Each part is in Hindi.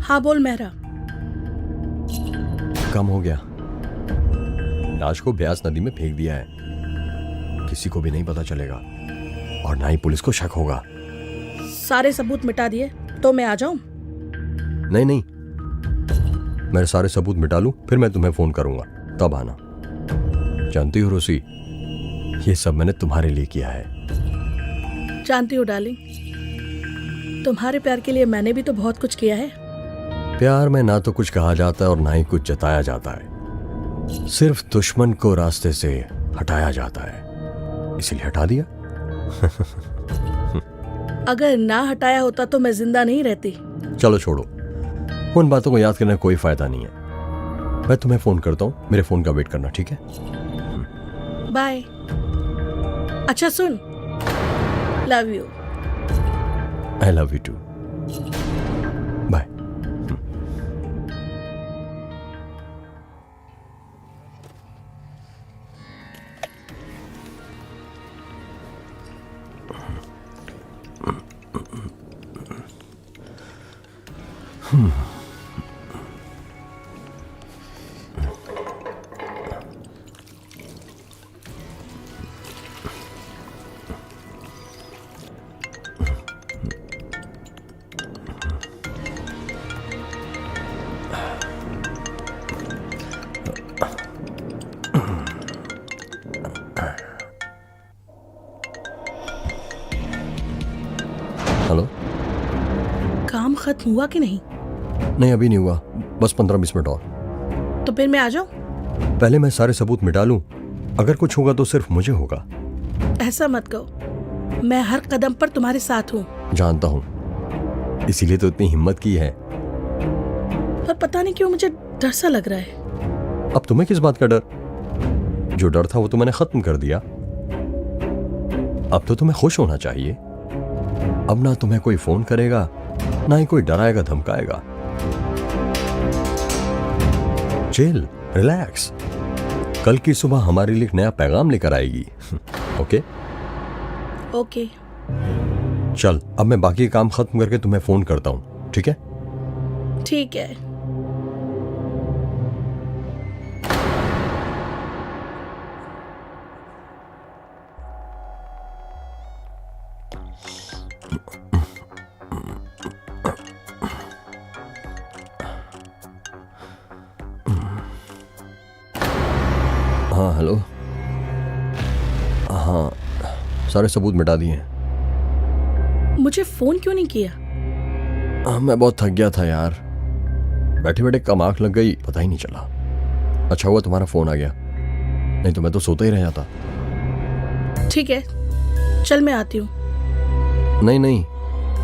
हाँ बोल मेहरा। कम हो गया। लाश को ब्यास नदी में फेंक दिया है। किसी को भी नहीं पता चलेगा और ना ही पुलिस को शक होगा। सारे सबूत मिटा दिए तो मैं आ जाऊं? नहीं नहीं, मैं सारे सबूत मिटा लूं फिर मैं तुम्हें फोन करूंगा, तब आना। जानती हो रोसी, ये सब मैंने तुम्हारे लिए किया है। जानती हूँ डार्लिंग, तुम्हारे प्यार के लिए मैंने भी तो बहुत कुछ किया है। प्यार में ना तो कुछ कहा जाता है और ना ही कुछ जताया जाता है। सिर्फ दुश्मन को रास्ते से हटाया जाता है, इसीलिए हटा दिया। अगर ना हटाया होता तो मैं जिंदा नहीं रहती। चलो छोड़ो, उन बातों को याद करने का कोई फायदा नहीं है। मैं तुम्हें फोन करता हूँ, मेरे फोन का वेट करना, ठीक है? बाय। अच्छा सुन, love you. I love you too. Bye. Hello. काम खत्म हुआ कि नहीं? नहीं अभी नहीं हुआ, बस 15-20 मिनट और। तो फिर मैं आ जाऊं? पहले मैं सारे सबूत मिटा लूं, अगर कुछ होगा तो सिर्फ मुझे होगा। ऐसा मत कहो, मैं हर कदम पर तुम्हारे साथ हूँ। जानता हूं, इसीलिए तो इतनी हिम्मत की है। पर पता नहीं क्यों मुझे डर सा लग रहा है। अब तुम्हें किस बात का डर? जो डर था वो तो मैंने खत्म कर दिया। अब तो तुम्हें खुश होना चाहिए। अब ना तुम्हें कोई फोन करेगा, ना ही कोई डराएगा धमकाएगा। Chill, relax. कल की सुबह हमारे लिए एक नया पैगाम लेकर आएगी। ओके? ओके। चल, अब मैं बाकी काम खत्म करके तुम्हें फोन करता हूं, ठीक है? ठीक है। हाँ हेलो। हाँ, सारे सबूत मिटा दिए हैं। मुझे फोन क्यों नहीं किया? मैं बहुत थक गया था यार, बैठे बैठे कम आंख लग गई, पता ही नहीं चला। अच्छा हुआ तुम्हारा फोन आ गया, नहीं तो मैं तो सोता ही रह जाता। ठीक है, चल मैं आती हूँ। नहीं नहीं,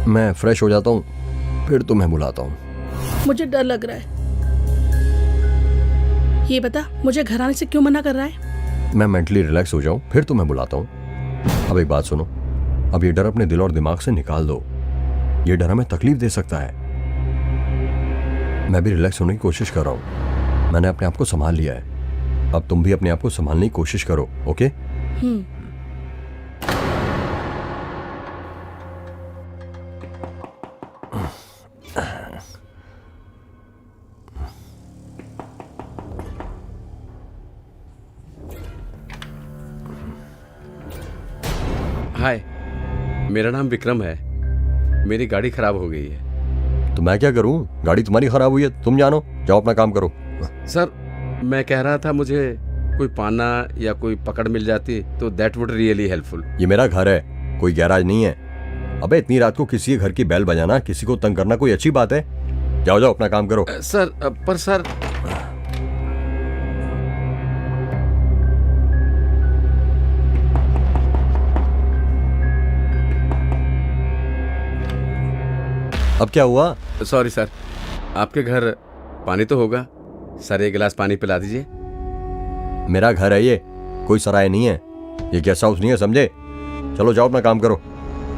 मैं फ्रेश हो जाता हूँ फिर तुम्हें बुलाता हूँ। मुझे डर लग रहा है। ये बता, मुझे घर आने से क्यों मना कर रहा है? मैं मेंटली रिलैक्स हो जाऊं फिर तुम्हें बुलाता हूँ। अब एक बात सुनो, अब ये डर अपने दिल और दिमाग से निकाल दो। ये डर हमें तकलीफ दे सकता है। मैं भी रिलैक्स होने की कोशिश कर रहा हूँ। मैंने अपने आप को संभाल लिया है। अब तुम भी अपने आप को संभालने की कोशिश करो, ओके? हाय, मेरा नाम विक्रम है। मेरी गाड़ी खराब हो गई है। तो मैं क्या करूं? गाड़ी तुम्हारी खराब हुई है, तुम जानो, जाओ अपना काम करो। सर, मैं कह रहा था मुझे कोई पाना या कोई पकड़ मिल जाती तो दैट वुड रियली हेल्पफुल। ये मेरा घर है, कोई गैराज नहीं है। अबे इतनी रात को किसी के घर की बेल बजाना, किसी को तंग करना कोई अच्छी बात है? जाओ जाओ अपना काम करो। सर, पर सर, अब क्या हुआ? सॉरी सर, आपके घर पानी तो होगा। सर एक गिलास पानी पिला दीजिए। मेरा घर है ये, कोई सराय नहीं है, ये गेस्ट हाउस नहीं है, समझे? चलो जाओ अपना काम करो।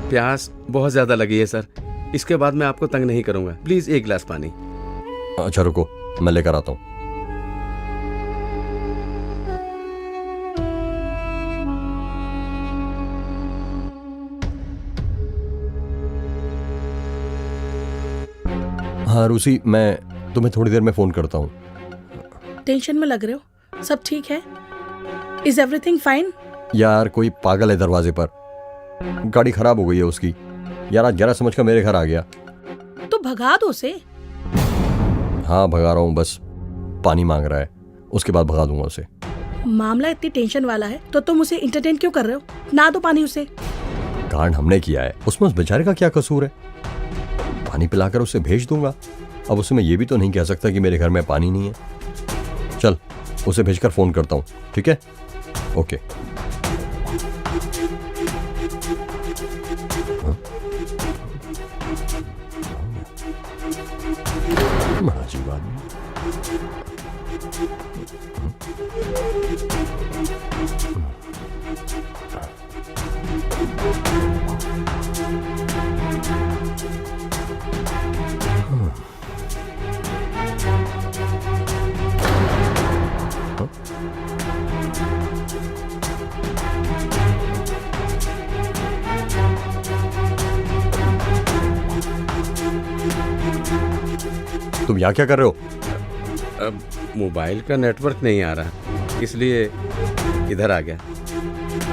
प्यास बहुत ज्यादा लगी है सर, इसके बाद मैं आपको तंग नहीं करूंगा। प्लीज एक गिलास पानी। अच्छा रुको, मैं लेकर आता हूँ। हाँ रूसी, मैं तुम्हें थोड़ी देर में फोन करता हूँ। टेंशन में लग रहे हो? सब ठीक है? Is everything fine? यार कोई पागल है दरवाजे पर, गाड़ी खराब हो गई है उसकी। यार आज जरा समझ कर मेरे घर आ गया। तो भगा दो उसे। हाँ भगा रहा हूँ, बस पानी मांग रहा है, उसके बाद भगा दूंगा उसे। मामला इतनी टेंशन वाला है तो तुम उसे इंटरटेन क्यों कर रहे हो? ना दो पानी उसे। कांड हमने किया है, उसमें उस बेचारे का क्या कसूर है? पानी पिलाकर उसे भेज दूंगा। अब उसे मैं ये भी तो नहीं कह सकता कि मेरे घर में पानी नहीं है। चल उसे भेजकर फोन करता हूँ, ठीक है? ओके। बड़ा अजीब आदमी। तुम यहाँ क्या कर रहे हो? अब मोबाइल का नेटवर्क नहीं आ रहा, इसलिए इधर आ गया।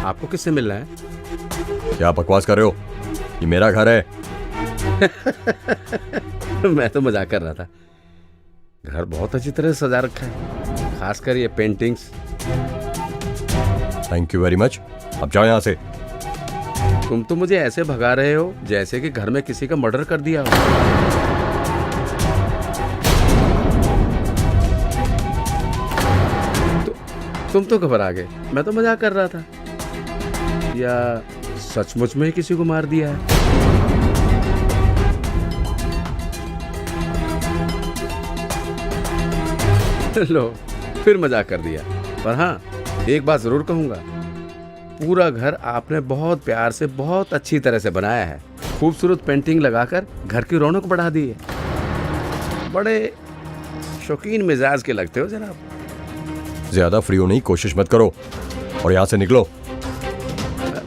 आपको किससे मिलना है? क्या बकवास कर रहे हो? ये मेरा घर है। मैं तो मजाक कर रहा था। घर बहुत अच्छी तरह से सजा रखा है, खासकर ये paintings. Thank you very much. अब जाओ यहाँ से। तुम तो मुझे ऐसे भगा रहे हो जैसे कि घर में किसी का मर्डर कर दिया हो। तुम तो घबरा गए, मैं तो मजाक कर रहा था। या सचमुच में ही किसी को मार दिया है? लो, फिर मजाक कर दिया। पर हाँ, एक बात जरूर कहूंगा, पूरा घर आपने बहुत प्यार से, बहुत अच्छी तरह से बनाया है। खूबसूरत पेंटिंग लगाकर घर की रौनक बढ़ा दी है। बड़े शौकीन मिजाज के लगते हो जनाब। ज्यादा फ्री होने की कोशिश मत करो और यहाँ से निकलो।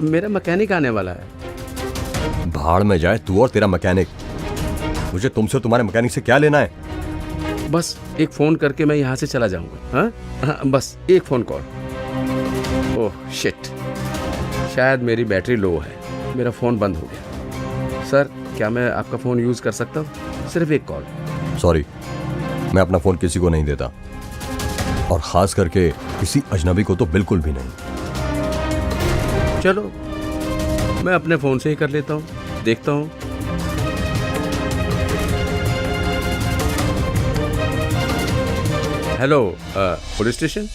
मेरा मैकेनिक आने वाला है। भाड़ में जाए तू और तेरा मैकेनिक। मुझे तुमसे तुम्हारे मैकेनिक से क्या लेना है? बस एक फोन करके मैं यहाँ से चला जाऊंगा। हाँ, बस एक फोन कॉल। ओह शिट, शायद मेरी बैटरी लो है, मेरा फोन बंद हो गया। सर क्या मैं आपका फोन यूज कर सकता हूँ? सिर्फ एक कॉल। सॉरी, मैं अपना फोन किसी को नहीं देता, और खास करके किसी अजनबी को तो बिल्कुल भी नहीं। चलो मैं अपने फोन से ही कर लेता हूँ, देखता हूँ। Hello, police station,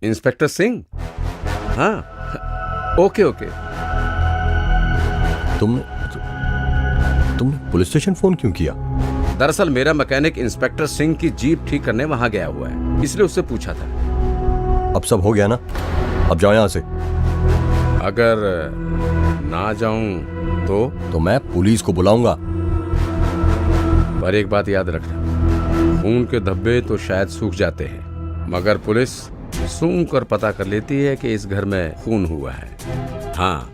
inspector Singh. हाँ, ओके ओके। तुमने पुलिस स्टेशन फोन क्यों किया? दरअसल मेरा मैकेनिक इंस्पेक्टर सिंह की जीप ठीक करने वहां गया हुआ है, इसलिए उससे पूछा था। अब सब हो गया ना? अब जाओ यहाँ से। अगर ना जाऊं तो मैं पुलिस को बुलाऊंगा। पर एक बात याद रखना, खून के धब्बे तो शायद सूख जाते हैं, मगर पुलिस सूंघ कर पता कर लेती है कि इस घर में खून हुआ है। हाँ।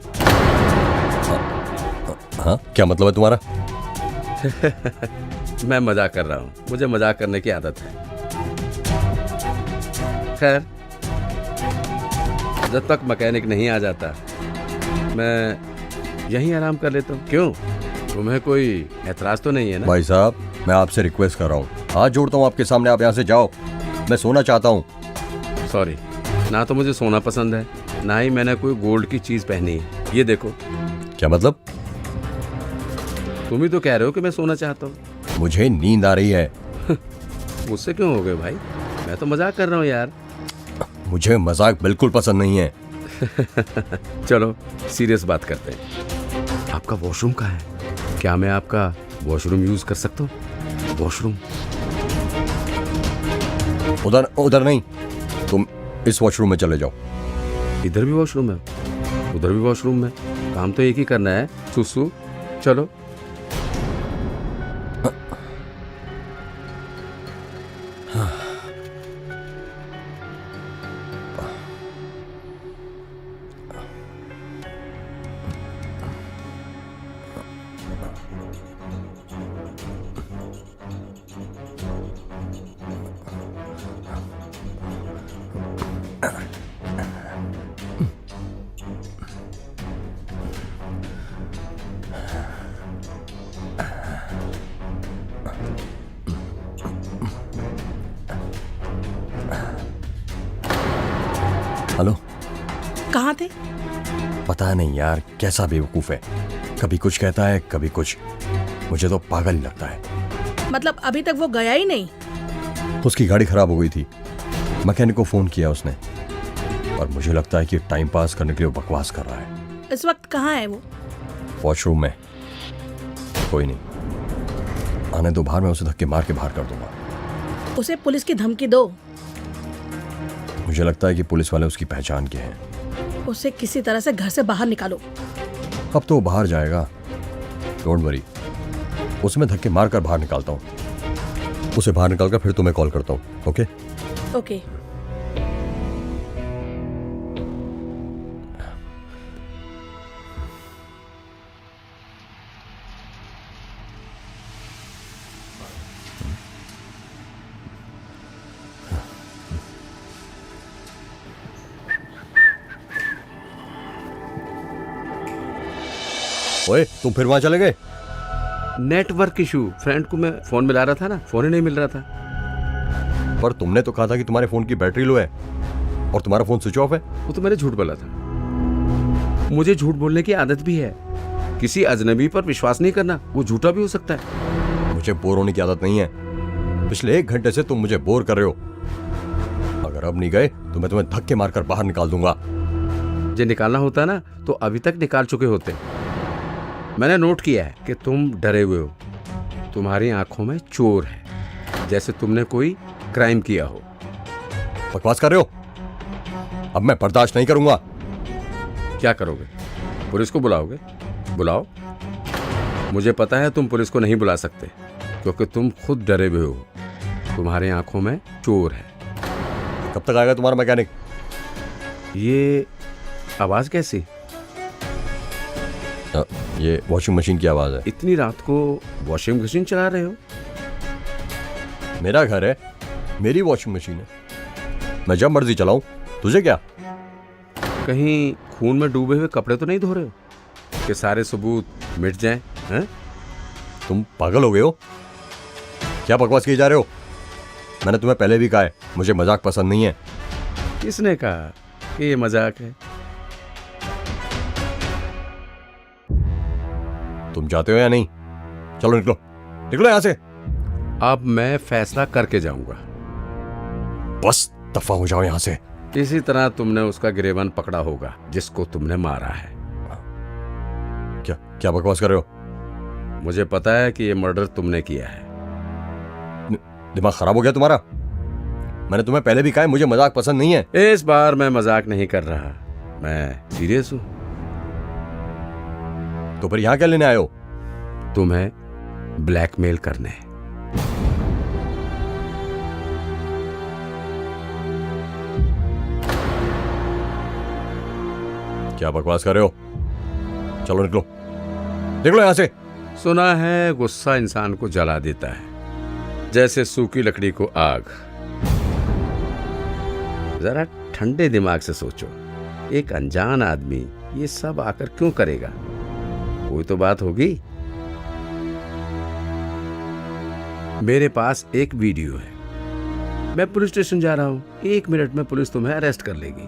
हाँ, क्या मतलब है तुम्हारा? मैं मजाक कर रहा हूँ, मुझे मजाक करने की आदत है। खैर, जब तक मैकेनिक नहीं आ जाता मैं यहीं आराम कर लेता हूँ। क्यों, तुम्हें कोई एतराज तो नहीं है ना? भाई साहब, मैं आपसे रिक्वेस्ट कर रहा हूँ, हाथ जोड़ता हूँ आपके सामने, आप यहाँ से जाओ। मैं सोना चाहता हूँ। सॉरी, ना तो मुझे सोना पसंद है, ना ही मैंने कोई गोल्ड की चीज पहनी है। ये देखो। क्या मतलब? तुम ही तो कह रहे हो कि मैं सोना चाहता हूँ। मुझे नींद आ रही है। मुझसे क्यों हो गए भाई? मैं तो मजाक कर रहा हूँ यार। मुझे मजाक बिल्कुल पसंद नहीं है। चलो सीरियस बात करते हैं। आपका वॉशरूम कहाँ है? क्या मैं आपका वॉशरूम यूज कर सकता हूँ? वॉशरूम उधर उधर नहीं, तुम इस वॉशरूम में चले जाओ। इधर भी वॉशरूम है, उधर भी वॉशरूम है, काम तो एक ही करना है। सुसु चलो। हेलो। कहाँ थे? पता नहीं यार, कैसा बेवकूफ है, कभी कुछ कहता है कभी कुछ, मुझे तो पागल ही लगता है। मतलब अभी तक वो गया ही नहीं? उसकी गाड़ी खराब हो गई थी, मैकेनिक को फोन किया उसने, और मुझे लगता है कि टाइम पास करने के लिए वो बकवास कर रहा है। इस वक्त कहाँ है वो? वॉशरूम में। कोई नहीं, आने दो बाहर, मैं उसे धक्के मार के बाहर कर दूंगा। उसे पुलिस की धमकी दो। मुझे लगता है कि पुलिस वाले उसकी पहचान के हैं। उसे किसी तरह से घर से बाहर निकालो। अब तो वो बाहर जाएगा, डोंट वरी, उसे मैं धक्के मार कर बाहर निकालता हूँ। उसे बाहर निकाल कर फिर तुम्हें कॉल करता हूँ। Okay okay. ओए, तुम फिर वहां चले गए? नेटवर्क इशू, फ्रेंड को मैं फोन मिला रहा था ना, फोन ही नहीं मिल रहा था। पर तुमने तो कहा था कि तुम्हारे फोन की बैटरी लो है और तुम्हारा फोन स्विच ऑफ है। वो तो मैंने झूठ बोला था। मुझे झूठ बोलने की आदत भी है। किसी अजनबी पर विश्वास नहीं करना, वो झूठा भी हो सकता है। मुझे बोर होने की आदत नहीं है, पिछले 1 घंटे से तुम मुझे बोर कर रहे हो। अगर अब नहीं गए तो मैं तुम्हें धक्के मारकर बाहर निकाल दूंगा। जो निकालना होता है ना तो अभी तक निकाल चुके होते। मैंने नोट किया है कि तुम डरे हुए हो, तुम्हारी आंखों में चोर है, जैसे तुमने कोई क्राइम किया हो। बकवास कर रहे हो, अब मैं बर्दाश्त नहीं करूंगा। क्या करोगे? पुलिस को बुलाओगे? बुलाओ। मुझे पता है तुम पुलिस को नहीं बुला सकते, क्योंकि तुम खुद डरे हुए हो। तुम्हारी आंखों में चोर है। कब तक आएगा तुम्हारा मैकेनिक? ये आवाज कैसी? ये वॉशिंग मशीन की आवाज है। इतनी रात को वॉशिंग मशीन चला रहे हो? मेरा घर है, मेरी वॉशिंग मशीन है, मैं जब मर्जी चलाऊं, तुझे क्या? कहीं खून में डूबे हुए कपड़े तो नहीं धो रहे हो कि सारे सबूत मिट जाएं? हैं? तुम पागल हो गए हो? क्या बकवास किए जा रहे हो? मैंने तुम्हें पहले भी कहा है, मुझे मजाक पसंद नहीं है। किसने कहा कि ये मजाक है? तुम जाते हो या नहीं? चलो निकलो, निकलो यहां से। अब मैं फैसला करके जाऊंगा। बस दफा हो जाओ यहां से। इसी तरह तुमने उसका गिरेबान पकड़ा होगा जिसको तुमने मारा है। क्या क्या बकवास कर रहे हो? मुझे पता है कि ये मर्डर तुमने किया है। दिमाग खराब हो गया तुम्हारा? मैंने तुम्हें पहले भी कहा है, मुझे मजाक पसंद नहीं है। इस बार मैं मजाक नहीं कर रहा, मैं सीरियस हूं। तो फिर यहां क्या लेने आए हो? तुम्हें ब्लैकमेल करने। क्या बकवास कर रहे हो? चलो निकलो, निकलो यहां से। सुना है गुस्सा इंसान को जला देता है, जैसे सूखी लकड़ी को आग। जरा ठंडे दिमाग से सोचो, एक अनजान आदमी ये सब आकर क्यों करेगा? कोई तो बात होगी। मेरे पास एक वीडियो है। मैं पुलिस स्टेशन जा रहा हूं, 1 मिनट में पुलिस तुम्हें अरेस्ट कर लेगी।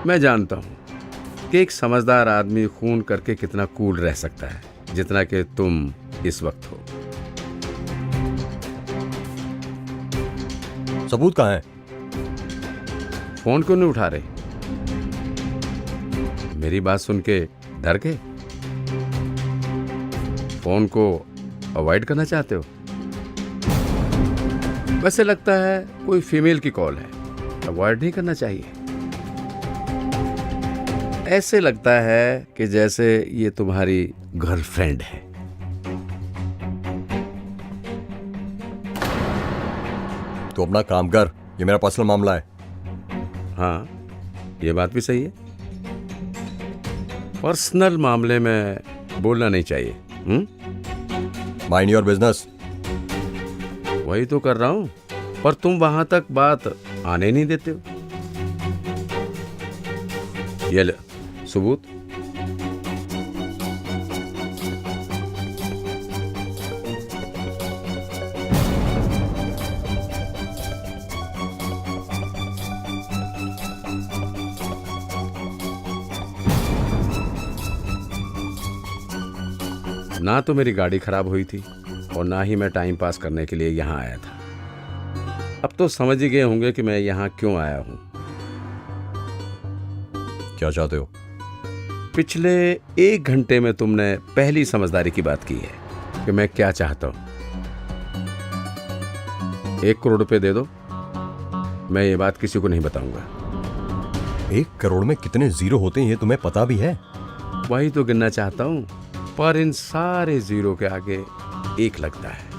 मैं जानता हूं कि एक समझदार आदमी खून करके कितना कूल रह सकता है, जितना कि तुम इस वक्त हो। सबूत कहां है? फोन क्यों नहीं उठा रहे? मेरी बात सुन के डर के? फोन को अवॉइड करना चाहते हो? वैसे लगता है कोई फीमेल की कॉल है, अवॉइड नहीं करना चाहिए। ऐसे लगता है कि जैसे ये तुम्हारी गर्लफ्रेंड है। तो अपना काम कर, ये मेरा पर्सनल मामला है। हाँ, ये बात भी सही है। पर्सनल मामले में बोलना नहीं चाहिए। Mind your business. वही तो कर रहा हूं, पर तुम वहां तक बात आने नहीं देते हो। ये ले, सबूत। ना तो मेरी गाड़ी खराब हुई थी और ना ही मैं टाइम पास करने के लिए यहाँ आया था। अब तो समझ ही गए होंगे कि मैं यहाँ क्यों आया हूँ। क्या चाहते हो? पिछले 1 घंटे में तुमने पहली समझदारी की बात की है कि मैं क्या चाहता हूँ। 1 करोड़ रुपए दे दो, मैं ये बात किसी को नहीं बताऊंगा। 1 करोड़ में कितने जीरो होते हैं ये तुम्हें पता भी है? वही तो गिनना चाहता हूँ, पर इन सारे जीरो के आगे 1 लगता है।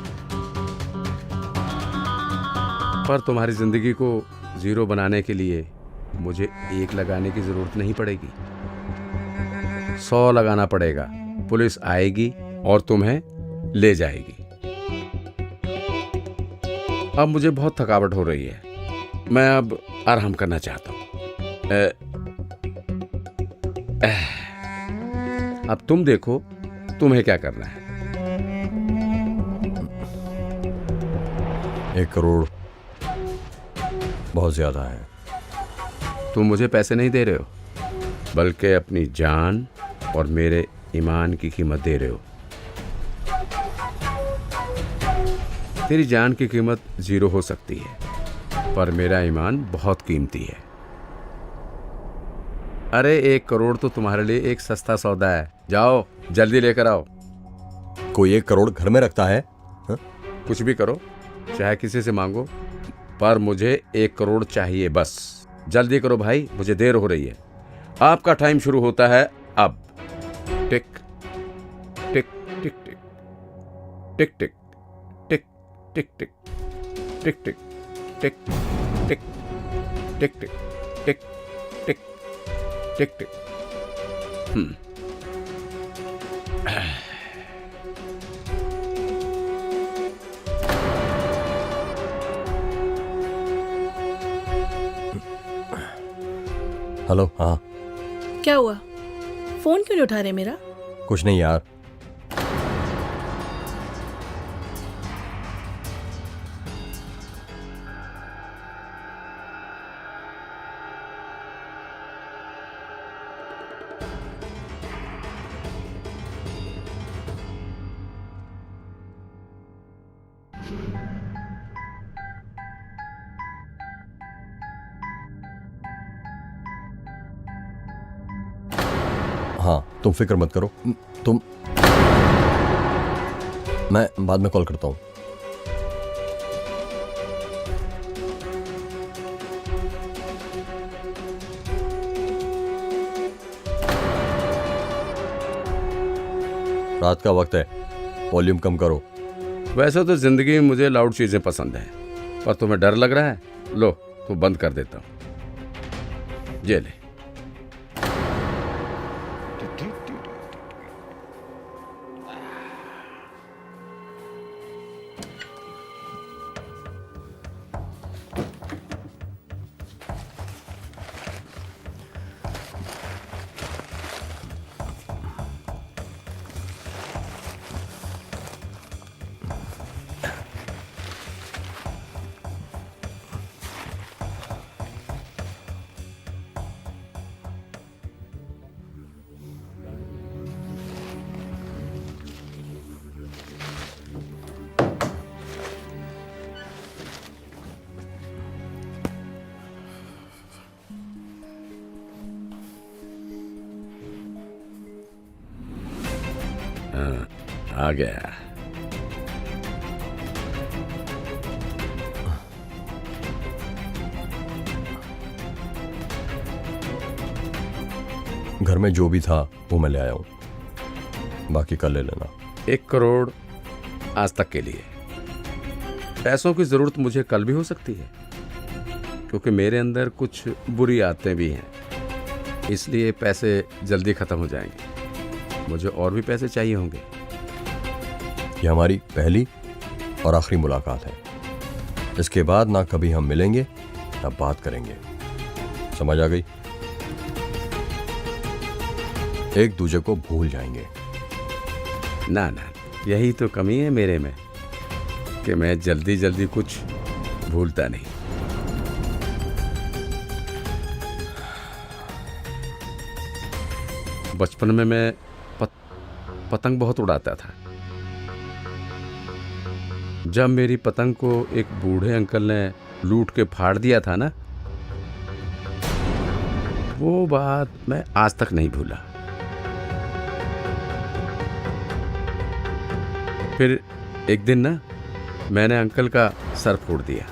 पर तुम्हारी जिंदगी को जीरो बनाने के लिए मुझे 1 लगाने की जरूरत नहीं पड़ेगी, 100 लगाना पड़ेगा। पुलिस आएगी और तुम्हें ले जाएगी। अब मुझे बहुत थकावट हो रही है, मैं अब आराम करना चाहता हूँ। अब तुम देखो तुम्हें क्या करना है। 1 करोड़ बहुत ज्यादा है। तुम मुझे पैसे नहीं दे रहे हो, बल्कि अपनी जान और मेरे ईमान की कीमत दे रहे हो। तेरी जान की कीमत 0 हो सकती है, पर मेरा ईमान बहुत कीमती है। अरे 1 करोड़ तो तुम्हारे लिए एक सस्ता सौदा है। जाओ जल्दी लेकर आओ। कोई 1 करोड़ घर में रखता है? हा? कुछ भी करो, चाहे किसी से मांगो, पर मुझे 1 करोड़ चाहिए बस। जल्दी करो भाई, मुझे देर हो रही है। आपका टाइम शुरू होता है अब। टिक टिक टिक टिक टिक टिक टिक टिक टिक टिक टिक टिक टिक टिक टिक टिक टिक टिक टिक। हेलो। हाँ, क्या हुआ? फोन क्यों नहीं उठा रहे मेरा? कुछ नहीं यार। हाँ, तुम फिक्र मत करो। तुम मैं बाद में कॉल करता हूँ। रात का वक्त है, वॉल्यूम कम करो। वैसे तो जिंदगी में मुझे लाउड चीजें पसंद है, पर तुम्हें डर लग रहा है। लो तो बंद कर देता हूँ। ये ले। हाँ, आ गया। घर में जो भी था वो मैं ले आया हूं, बाकी कल ले लेना। 1 करोड़ आज तक के लिए। पैसों की जरूरत मुझे कल भी हो सकती है, क्योंकि मेरे अंदर कुछ बुरी आदतें भी हैं, इसलिए पैसे जल्दी खत्म हो जाएंगे। मुझे और भी पैसे चाहिए होंगे। ये हमारी पहली और आखिरी मुलाकात है। इसके बाद ना कभी हम मिलेंगे ना बात करेंगे, समझ आ गई? एक दूसरे को भूल जाएंगे। ना ना, यही तो कमी है मेरे में कि मैं जल्दी जल्दी कुछ भूलता नहीं। बचपन में मैं पतंग बहुत उड़ाता था। जब मेरी पतंग को एक बूढ़े अंकल ने लूट के फाड़ दिया था ना, वो बात मैं आज तक नहीं भूला। फिर एक दिन ना मैंने अंकल का सर फोड़ दिया।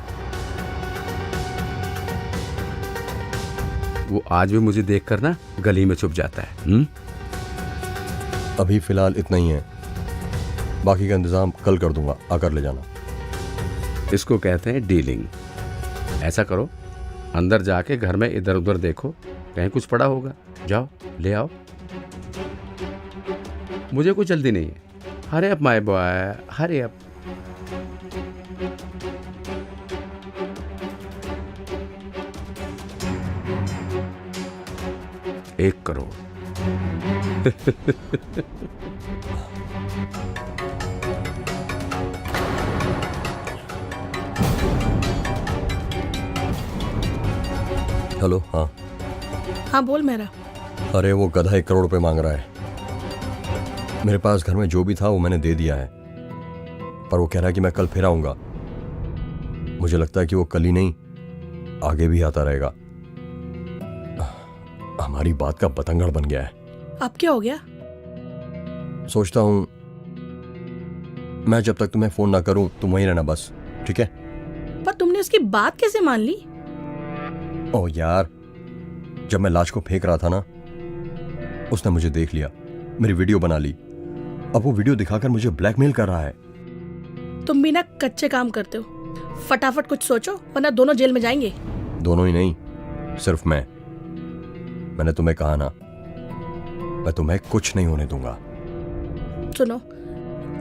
वो आज भी मुझे देखकर ना गली में छुप जाता है। अभी फिलहाल इतना ही है, बाकी का इंतजाम कल कर दूंगा, आकर ले जाना। इसको कहते हैं डीलिंग। ऐसा करो, अंदर जाके घर में इधर उधर देखो, कहीं कुछ पड़ा होगा, जाओ ले आओ। मुझे कोई जल्दी नहीं है। Hurry up my boy, hurry up. एक करोड़। हेलो। हाँ हाँ बोल मेरा। अरे वो गधा 1 करोड़ रुपए मांग रहा है। मेरे पास घर में जो भी था वो मैंने दे दिया है, पर वो कह रहा है कि मैं कल फिर आऊंगा। मुझे लगता है कि वो कल ही नहीं, आगे भी आता रहेगा। हमारी बात का बतंगड़ बन गया है। अब क्या हो गया? सोचता हूं मैं जब तक तुम्हें फोन ना करूं तुम वहीं रहना बस, ठीक है? पर तुमने उसकी बात कैसे मान ली? ओह यार, जब मैं लाश को फेंक रहा था ना, उसने मुझे देख लिया, मेरी वीडियो बना ली। अब वो वीडियो दिखाकर मुझे ब्लैकमेल कर रहा है। तुम भी ना कच्चे काम करते हो। फटाफट कुछ सोचो वरना दोनों जेल में जाएंगे। दोनों ही नहीं, सिर्फ मैं। मैंने तुम्हें कहा ना, मैं तुम्हें कुछ नहीं होने दूंगा। सुनो,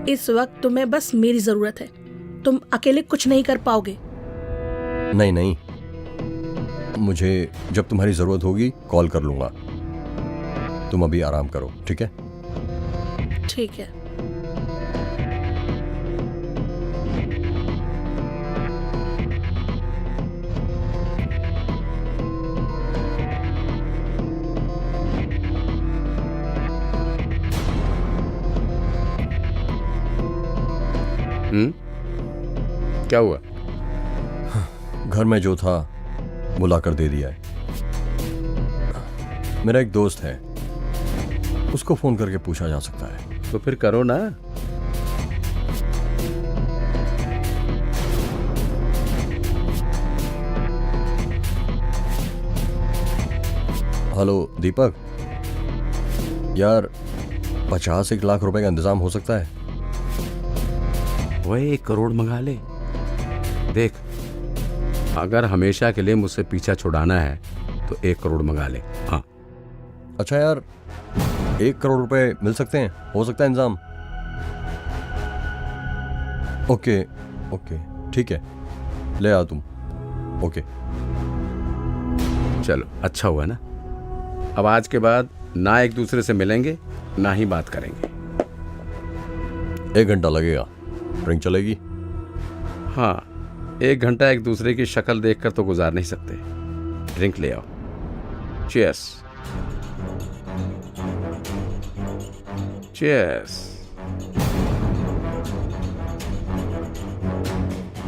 इस वक्त तुम्हें बस मेरी जरूरत है। तुम अकेले कुछ नहीं कर पाओगे। नहीं नहीं, मुझे जब तुम्हारी जरूरत होगी कॉल कर लूंगा। तुम अभी आराम करो, ठीक है? ठीक है। क्या हुआ? घर में जो था वो लाकर दे दिया है। मेरा एक दोस्त है, उसको फोन करके पूछा जा सकता है। तो फिर करो ना। हेलो दीपक, यार 50-1 लाख रुपए का इंतजाम हो सकता है? वही 1 करोड़ मंगा ले। देख, अगर हमेशा के लिए मुझसे पीछा छुड़ाना है तो 1 करोड़ मंगा ले। हाँ। अच्छा यार, 1 करोड़ रुपए मिल सकते हैं? हो सकता है इंतजाम? ओके ओके ठीक है, ले आ तुम। ओके चलो, अच्छा हुआ ना। अब आज के बाद ना एक दूसरे से मिलेंगे ना ही बात करेंगे। 1 घंटा लगेगा, ड्रिंक चलेगी? हाँ, 1 घंटा एक दूसरे की शक्ल देखकर तो गुजार नहीं सकते। ड्रिंक ले आओ। चीयर्स। चीयर्स।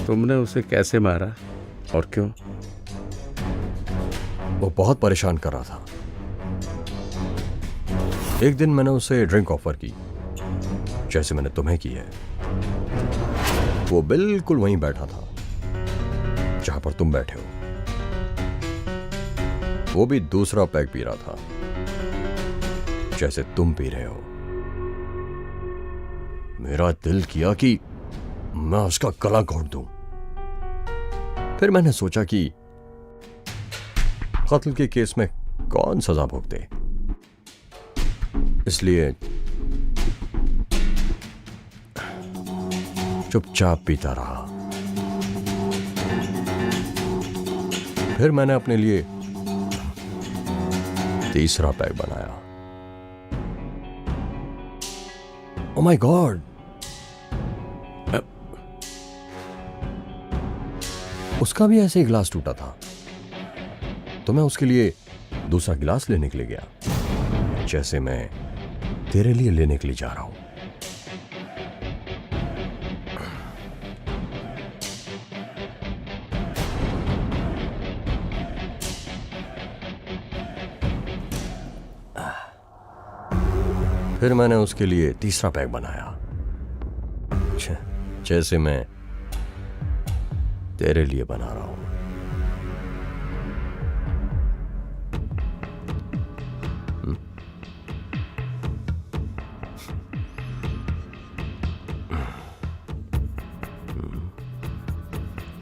तुमने उसे कैसे मारा और क्यों? वो बहुत परेशान कर रहा था। एक दिन मैंने उसे ड्रिंक ऑफर की, जैसे मैंने तुम्हें की है। वो बिल्कुल वहीं बैठा था जहां पर तुम बैठे हो। वो भी दूसरा पैग पी रहा था जैसे तुम पी रहे हो। मेरा दिल किया कि मैं उसका गला घोट दूं। फिर मैंने सोचा कि कत्ल के केस में कौन सजा भुगते, इसलिए चुपचाप पीता रहा। फिर मैंने अपने लिए तीसरा पैग बनाया। ओ माय गॉड, उसका भी ऐसे ही गिलास टूटा था, तो मैं उसके लिए दूसरा गिलास लेने के लिए गया, जैसे मैं तेरे लिए लेने के लिए जा रहा हूं। फिर मैंने उसके लिए तीसरा पैग बनाया, जैसे मैं तेरे लिए बना रहा हूं।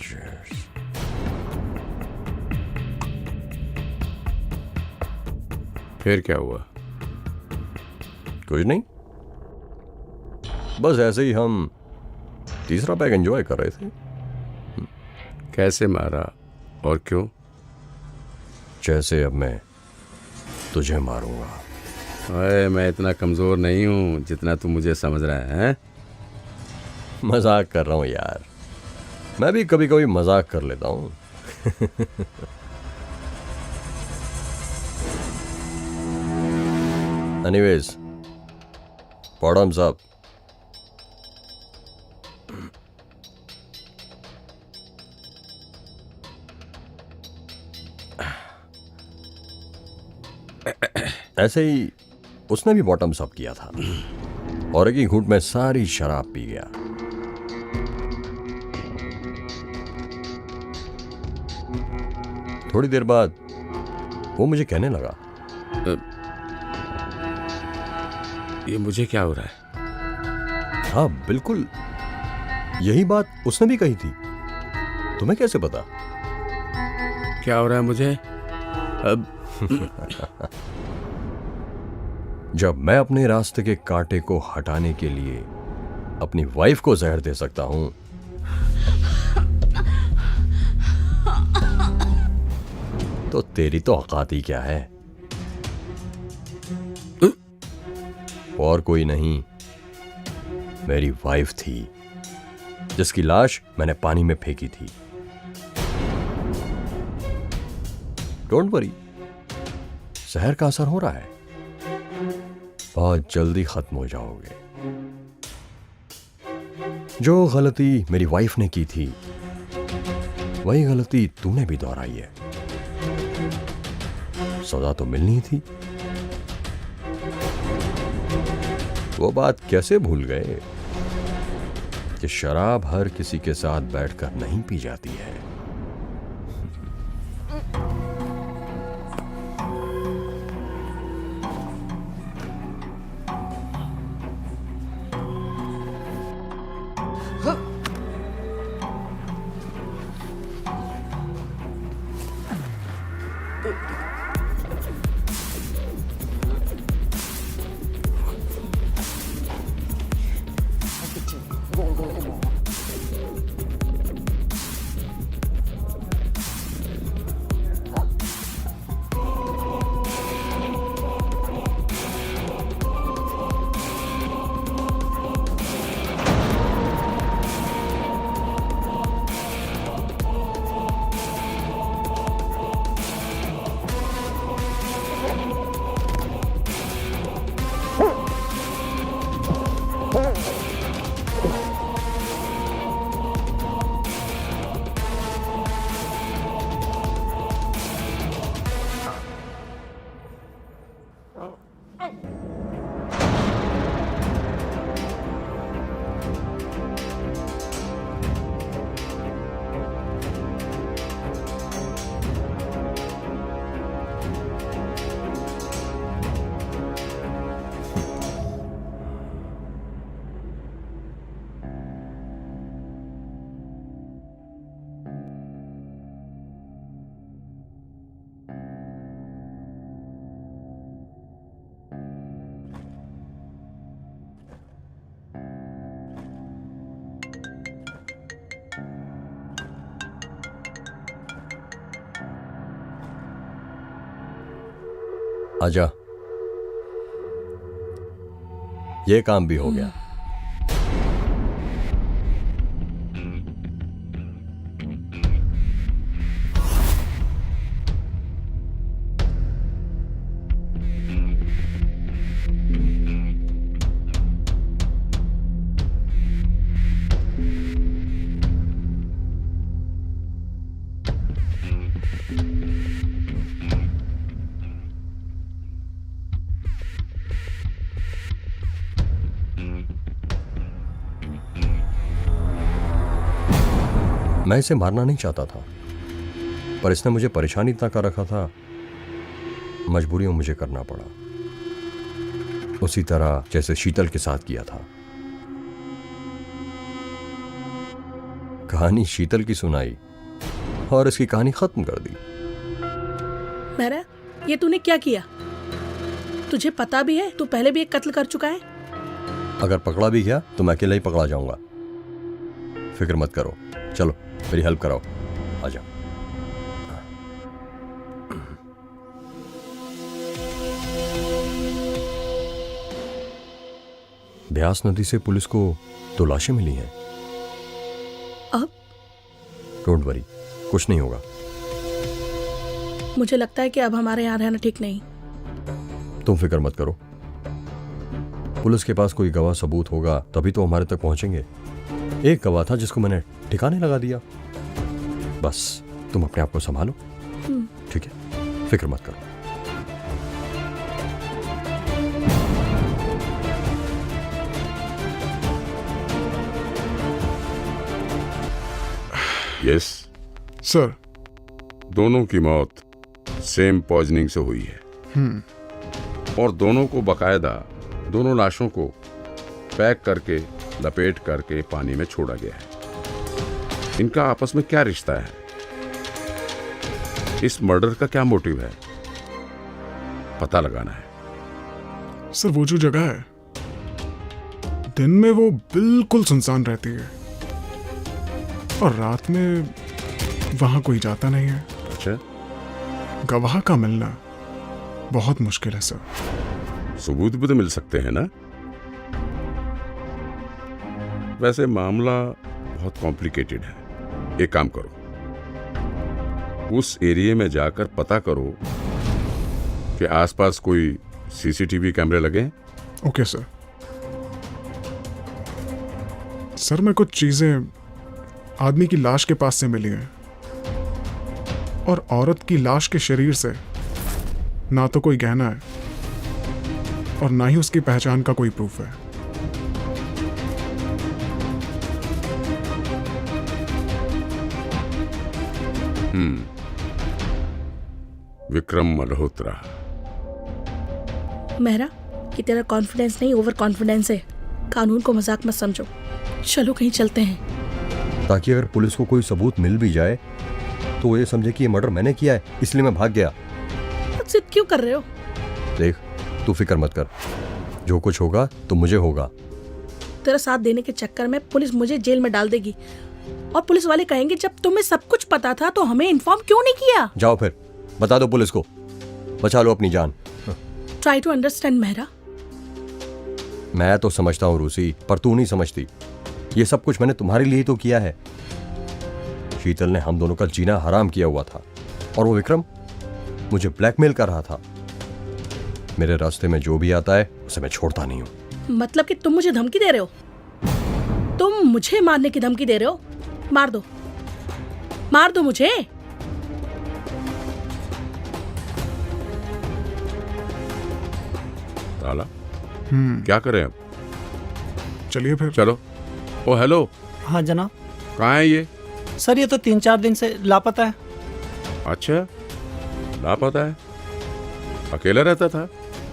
Cheers. फिर क्या हुआ? कुछ नहीं, बस ऐसे ही हम तीसरा पैग एंजॉय कर रहे थे। कैसे मारा और क्यों? जैसे अब मैं तुझे मारूंगा। अरे मैं इतना कमजोर नहीं हूं जितना तू मुझे समझ रहा है, हैं? मजाक कर रहा हूं यार, मैं भी कभी कभी मजाक कर लेता हूं। Anyways, bottoms up. ऐसे ही उसने भी बॉटम्स अप किया था और एक ही घूंट में सारी शराब पी गया। थोड़ी देर बाद वो मुझे कहने लगा, ये मुझे क्या हो रहा है? हाँ बिल्कुल, यही बात उसने भी कही थी। तुम्हें कैसे पता? क्या हो रहा है मुझे अब? जब मैं अपने रास्ते के कांटे को हटाने के लिए अपनी वाइफ को जहर दे सकता हूं, तो तेरी तो औकात ही क्या है? और कोई नहीं, मेरी वाइफ थी जिसकी लाश मैंने पानी में फेंकी थी। डोंट वरी, जहर का असर हो रहा है, बहुत जल्दी खत्म हो जाओगे। जो गलती मेरी वाइफ ने की थी, वही गलती तूने भी दोहराई है। सजा तो मिलनी थी। वो बात कैसे भूल गए कि शराब हर किसी के साथ बैठकर नहीं पी जाती है। आजा, ये काम भी हो गया। मैं इसे मारना नहीं चाहता था, पर इसने मुझे परेशान इतना कर रखा था, मजबूरियों मुझे करना पड़ा, उसी तरह जैसे शीतल के साथ किया था। कहानी शीतल की सुनाई और इसकी कहानी खत्म कर दी। मेहरा, ये तूने क्या किया? तुझे पता भी है तू पहले भी एक कत्ल कर चुका है। अगर पकड़ा भी गया तो मैं अकेला ही पकड़ा जाऊंगा। फिक्र मत करो, चलो मेरी हेल्प कराओ, आ जाओ। ब्यास नदी से पुलिस को 2 लाशें मिली हैं। अब डोंट वरी, कुछ नहीं होगा। मुझे लगता है कि अब हमारे यहाँ रहना ठीक नहीं। तुम फिक्र मत करो, पुलिस के पास कोई गवाह सबूत होगा तभी तो हमारे तक पहुंचेंगे। एक गवाह था जिसको मैंने ठिकाने लगा दिया। बस तुम अपने आप को संभालो, ठीक है? फिक्र मत करो। Yes sir. दोनों की मौत सेम पॉइजनिंग से हुई है और दोनों को बकायदा दोनों लाशों को पैक करके लपेट करके पानी में छोड़ा गया है। इनका आपस में क्या रिश्ता है? इस मर्डर का क्या मोटिव है? पता लगाना है। सर वो जो जगह है, दिन में वो बिल्कुल सुनसान रहती है और रात में वहां कोई जाता नहीं है। अच्छा, गवाह का मिलना बहुत मुश्किल है सर। सबूत भी तो मिल सकते हैं ना? वैसे मामला बहुत कॉम्प्लिकेटेड है। एक काम करो, उस एरिया में जाकर पता करो कि आसपास कोई सीसीटीवी कैमरे लगे हैं। Okay sir. सर मैं कुछ चीजें आदमी की लाश के पास से मिली हैं और औरत की लाश के शरीर से ना तो कोई गहना है और ना ही उसकी पहचान का कोई प्रूफ है। विक्रम मल्होत्रा। मेहरा, कि तेरा कॉन्फिडेंस नहीं ओवर कॉन्फिडेंस है। कानून को मजाक मत समझो। चलो कहीं चलते हैं, ताकि अगर पुलिस को कोई सबूत मिल भी जाए तो वो ये समझे कि ये मर्डर मैंने किया है, इसलिए मैं भाग गया। जिद क्यों कर रहे हो? देख, तू फिक्र मत कर, जो कुछ होगा तो मुझे होगा। तेरा साथ देने के चक्कर में पुलिस मुझे जेल में डाल देगी और पुलिस वाले कहेंगे जब तुम्हें सब कुछ पता था तो हमें इन्फॉर्म क्यों नहीं किया? जाओ फिर, बता दो पुलिस को, बचा लो अपनी जान। Try to understand Mehra. मैं तो समझता हूँ रूसी, पर तू नहीं समझती। ये सब कुछ मैंने तुम्हारे लिए तो किया है। शीतल ने हम दोनों का जीना हराम किया हुआ था और वो विक्रम मुझे ब्लैकमेल कर रहा था। मेरे रास्ते में जो भी आता है उसे मैं छोड़ता नहीं हूँ। मतलब कि तुम मुझे धमकी दे रहे हो? तुम मुझे मारने की धमकी दे रहे हो? मार दो, मार दो मुझे। ताला, क्या करें अब? चलिए फिर। चलो। ओ हेलो, हाँ जनाब। कहाँ है ये? सर ये तो 3-4 दिन से लापता है। अच्छा, लापता है? अकेला रहता था?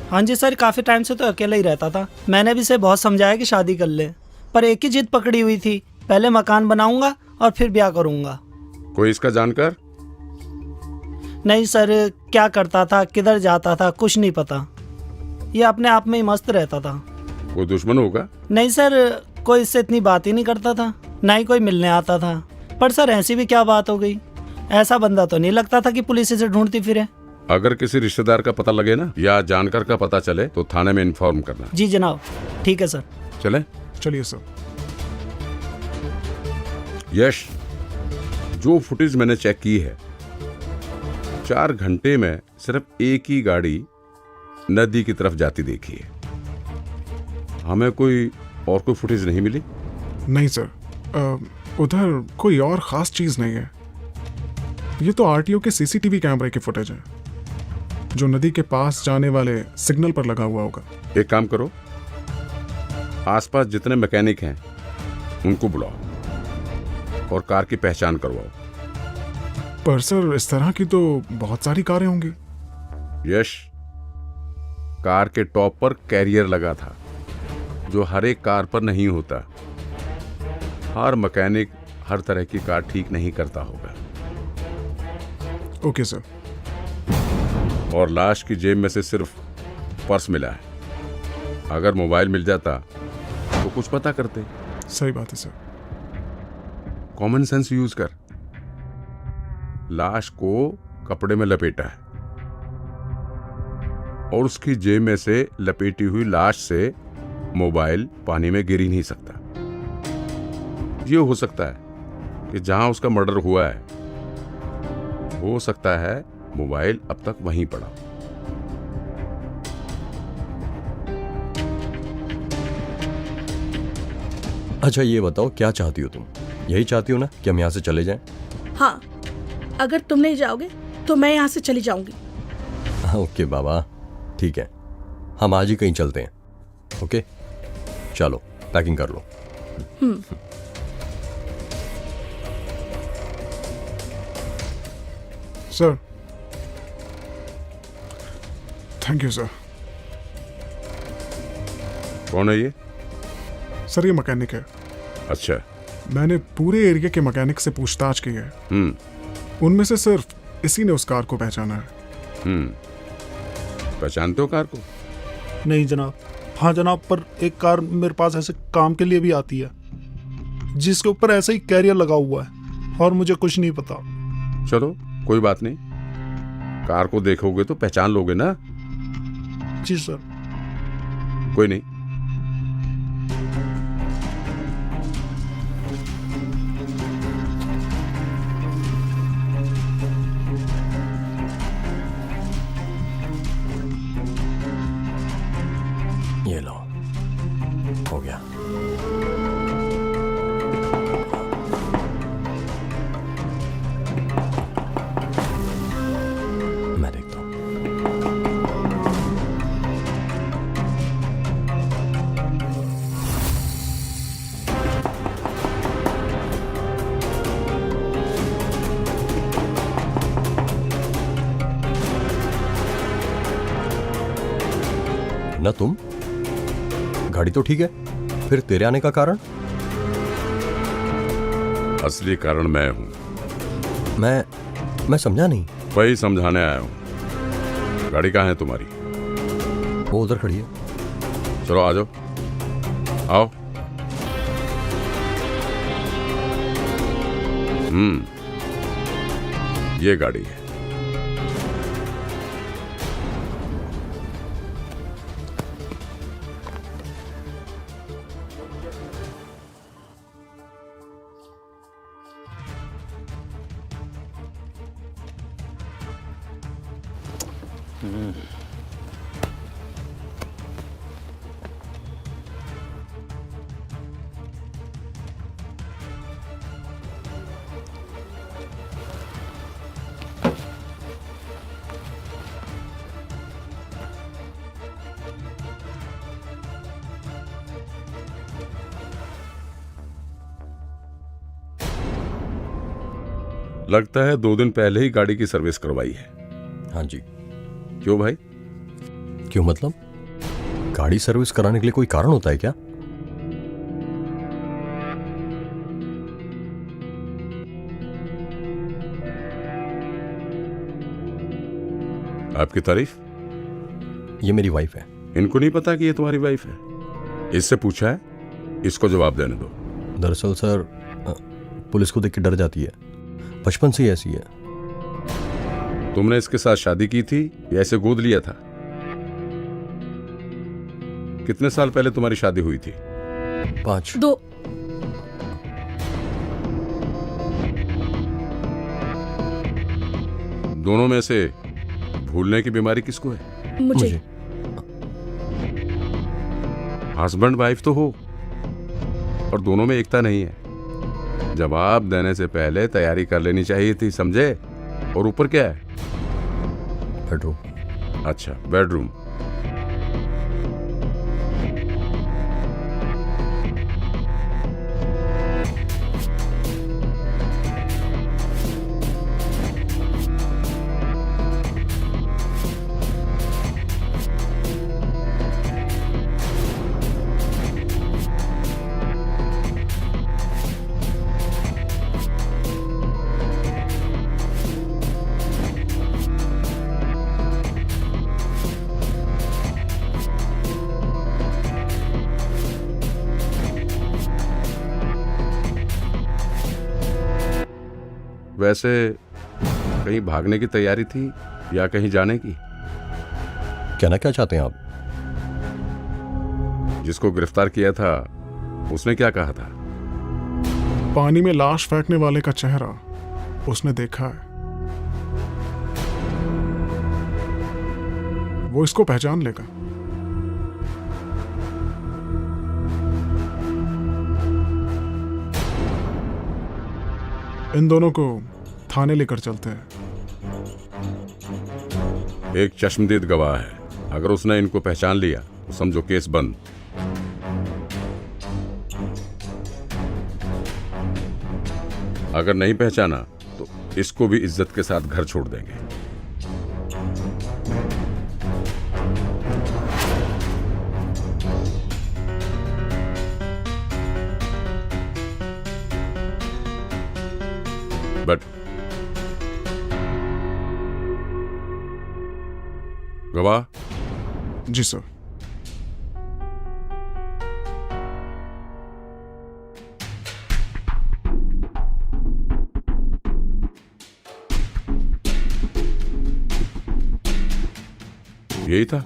हाँ जी सर, काफ़ी टाइम से तो अकेला ही रहता था। मैंने भी इसे बहुत समझाया कि शादी कर ले, पर एक ही जिद पकड़ी हुई थी, पहले मकान बनाऊंगा और फिर ब्याह करूंगा। कोई इसका जानकार? नहीं सर, क्या करता था, किधर जाता था, कुछ नहीं पता। ये अपने आप में ही मस्त रहता था। कोई दुश्मन होगा? नहीं सर, कोई इससे इतनी बात ही नहीं करता था, ना ही कोई मिलने आता था। पर सर ऐसी भी क्या बात हो गई? ऐसा बंदा तो नहीं लगता था कि पुलिस इसे ढूंढती फिरे। अगर किसी रिश्तेदार का पता लगे ना या जानकार का पता चले तो थाने में इन्फॉर्म करना। जी जनाब, ठीक है सर। चले? चलिए सर। यश, जो फुटेज मैंने चेक की है, 4 घंटे में सिर्फ एक ही गाड़ी नदी की तरफ जाती देखी है। हमें कोई और कोई फुटेज नहीं मिली? नहीं सर, उधर कोई और खास चीज नहीं है। ये तो आरटीओ के सीसीटीवी कैमरे की फुटेज है जो नदी के पास जाने वाले सिग्नल पर लगा हुआ होगा। एक काम करो, आसपास जितने मैकेनिक हैं उनको बुलाओ और कार की पहचान करवाओ। पर सर इस तरह की तो बहुत सारी कारें होंगी। यश, कार के टॉप पर कैरियर लगा था जो हर एक कार पर नहीं होता। हर मैकेनिक हर तरह की कार ठीक नहीं करता होगा। Okay sir. और लाश की जेब में से सिर्फ पर्स मिला है। अगर मोबाइल मिल जाता तो कुछ पता करते। सही बात है सर। कॉमन सेंस यूज कर। लाश को कपड़े में लपेटा है और उसकी जेब में से लपेटी हुई लाश से मोबाइल पानी में गिर ही नहीं सकता। ये हो सकता है कि जहां उसका मर्डर हुआ है, हो सकता है मोबाइल अब तक वहीं पड़ा। अच्छा ये बताओ, क्या चाहती हो तुम? यही चाहती हो ना कि हम यहाँ से चले जाएं? हाँ, अगर तुम नहीं जाओगे तो मैं यहाँ से चली जाऊंगी। ओके बाबा, ठीक है, हम आज ही कहीं चलते हैं। ओके चलो, पैकिंग कर लो। Sir thank you sir. कौन है ये? सर ये मैकेनिक है। अच्छा। मैंने पूरे एरिया के मैकेनिक से पूछताछ की है। उनमें से सिर्फ इसी ने उस कार को पहचाना है। पहचानते हो कार को? नहीं जनाब। हाँ जनाब, पर एक कार मेरे पास ऐसे काम के लिए भी आती है जिसके ऊपर ऐसा ही कैरियर लगा हुआ है और मुझे कुछ नहीं पता। चलो कोई बात नहीं, कार को देखोगे तो पहचान लोगे ना। जी सर। कोई नहीं। ये लो, हो गया। मैं देखता हूँ। ना तुम, गाड़ी तो ठीक है, फिर तेरे आने का कारण? असली कारण मैं हूं। मैं समझा नहीं। वही समझाने आया हूं। गाड़ी कहाँ है तुम्हारी? वो उधर खड़ी है। चलो आ जाओ, आओ। ये गाड़ी है। लगता है 2 दिन पहले ही गाड़ी की सर्विस करवाई है। हाँ जी। क्यों भाई? क्यों मतलब? गाड़ी सर्विस कराने के लिए कोई कारण होता है क्या? आपकी तारीफ? ये मेरी वाइफ है। इनको नहीं पता कि ये तुम्हारी वाइफ है? इससे पूछा है, इसको जवाब देने दो। दरअसल सर, पुलिस को देख के डर जाती है, बचपन से ही ऐसी है। तुमने इसके साथ शादी की थी या इसे गोद लिया था? कितने साल पहले तुम्हारी शादी हुई थी? 5। 2। दोनों में से भूलने की बीमारी किसको है? मुझे। हस्बैंड वाइफ तो हो, और दोनों में एकता नहीं है। जवाब देने से पहले तैयारी कर लेनी चाहिए थी, समझे? और ऊपर क्या है? बेडरूम। अच्छा, बेडरूम। वैसे कहीं भागने की तैयारी थी या कहीं जाने की? कहना क्या चाहते हैं आप? जिसको गिरफ्तार किया था उसने क्या कहा था? पानी में लाश फेंकने वाले का चेहरा उसने देखा है। वो इसको पहचान लेगा। इन दोनों को थाने लेकर चलते हैं। एक चश्मदीद गवाह है, अगर उसने इनको पहचान लिया तो समझो केस बंद। अगर नहीं पहचाना तो इसको भी इज्जत के साथ घर छोड़ देंगे। बट गवाह? जी सर। यही था?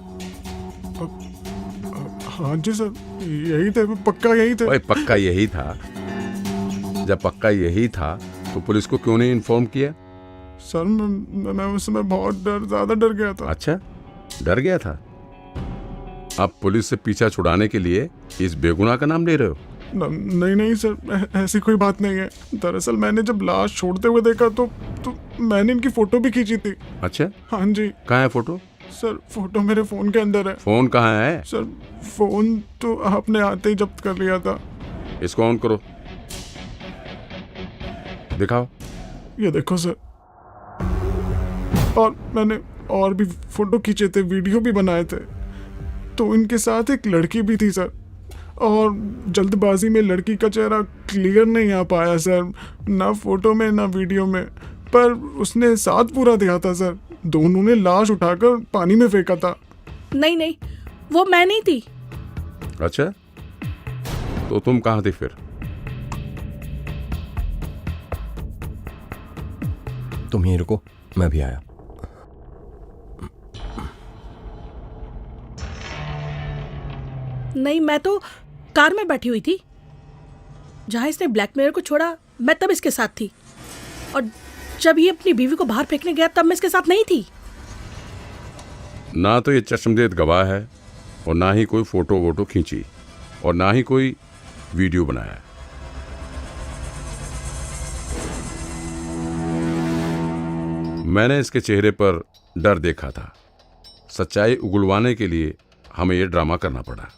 हाँ जी सर, यही थे, पक्का यही थे। ओए, पक्का यही था? जब पक्का यही था तो पुलिस को क्यों नहीं इन्फॉर्म किया? सर मैं उस समय बहुत ज्यादा डर गया था। अच्छा, डर गया था? अब पुलिस से पीछा छुड़ाने के लिए इस बेगुनाह का नाम ले रहे हो? नहीं नहीं सर, ऐसी कोई बात नहीं है। दरअसल मैंने जब लाश छोड़ते हुए देखा तो मैंने इनकी फोटो भी खींची थी। अच्छा, हाँ जी। कहाँ है फोटो? सर फोटो मेरे फोन के अंदर है। फोन कहाँ है? सर फोन तो आपने आते ही जब्त कर लिया था। इसको ऑन करो, दिखाओ। ये देखो सर, और मैंने और भी फोटो खींचे थे, वीडियो भी बनाए थे। तो इनके साथ एक लड़की भी थी सर, और जल्दबाजी में लड़की का चेहरा क्लियर नहीं आ पाया सर, ना फोटो में ना वीडियो में, पर उसने साथ पूरा दिया था सर। दोनों ने लाश उठाकर पानी में फेंका था। नहीं नहीं, वो मैं नहीं थी। अच्छा, तो तुम कहाँ थे फिर? तुम यहीं रुको, मैं भी आया। नहीं, मैं तो कार में बैठी हुई थी। जहां इसने ब्लैकमेलर को छोड़ा मैं तब इसके साथ थी, और जब ये अपनी बीवी को बाहर फेंकने गया तब मैं इसके साथ नहीं थी। ना तो ये चश्मदीद गवाह है, और ना ही कोई फोटो वोटो खींची, और ना ही कोई वीडियो बनाया। मैंने इसके चेहरे पर डर देखा था। सच्चाई उगलवाने के लिए हमें यह ड्रामा करना पड़ा।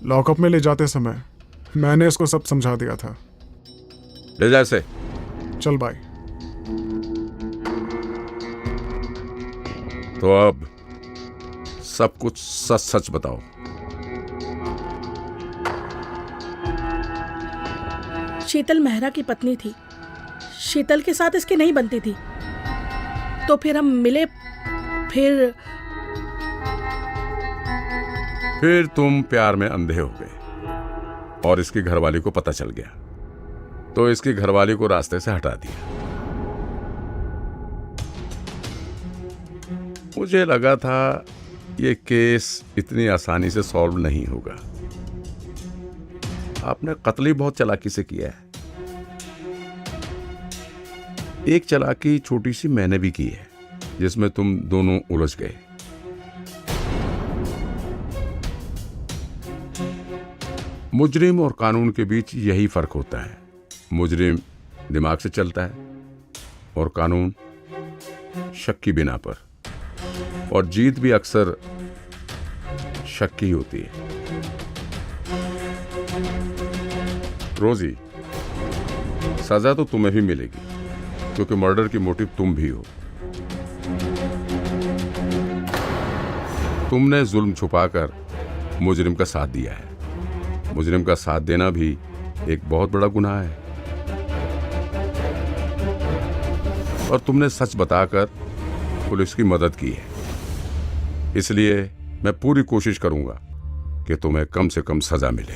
लॉकअप में ले जाते समय मैंने इसको सब समझा दिया था। ले जा इसे। चल भाई। तो अब सब कुछ सच सच बताओ। शीतल मेहरा की पत्नी थी। शीतल के साथ इसकी नहीं बनती थी, तो फिर हम मिले। फिर तुम प्यार में अंधे हो गए और इसकी घरवाली को पता चल गया। तो इसकी घरवाली को रास्ते से हटा दिया। मुझे लगा था ये केस इतनी आसानी से सॉल्व नहीं होगा। आपने कत्ल ही बहुत चालाकी से किया है। एक चालाकी छोटी सी मैंने भी की है, जिसमें तुम दोनों उलझ गए। मुजरिम और कानून के बीच यही फर्क होता है। मुजरिम दिमाग से चलता है और कानून शक की बिना पर। और जीत भी अक्सर शक की होती है। रोजी, सजा तो तुम्हें भी मिलेगी, क्योंकि मर्डर की मोटिव तुम भी हो। तुमने जुल्म छुपाकर मुजरिम का साथ दिया है। मुजरिम का साथ देना भी एक बहुत बड़ा गुनाह है। और तुमने सच बताकर पुलिस की मदद की है। इसलिए मैं पूरी कोशिश करूंगा कि तुम्हें कम से कम सजा मिले।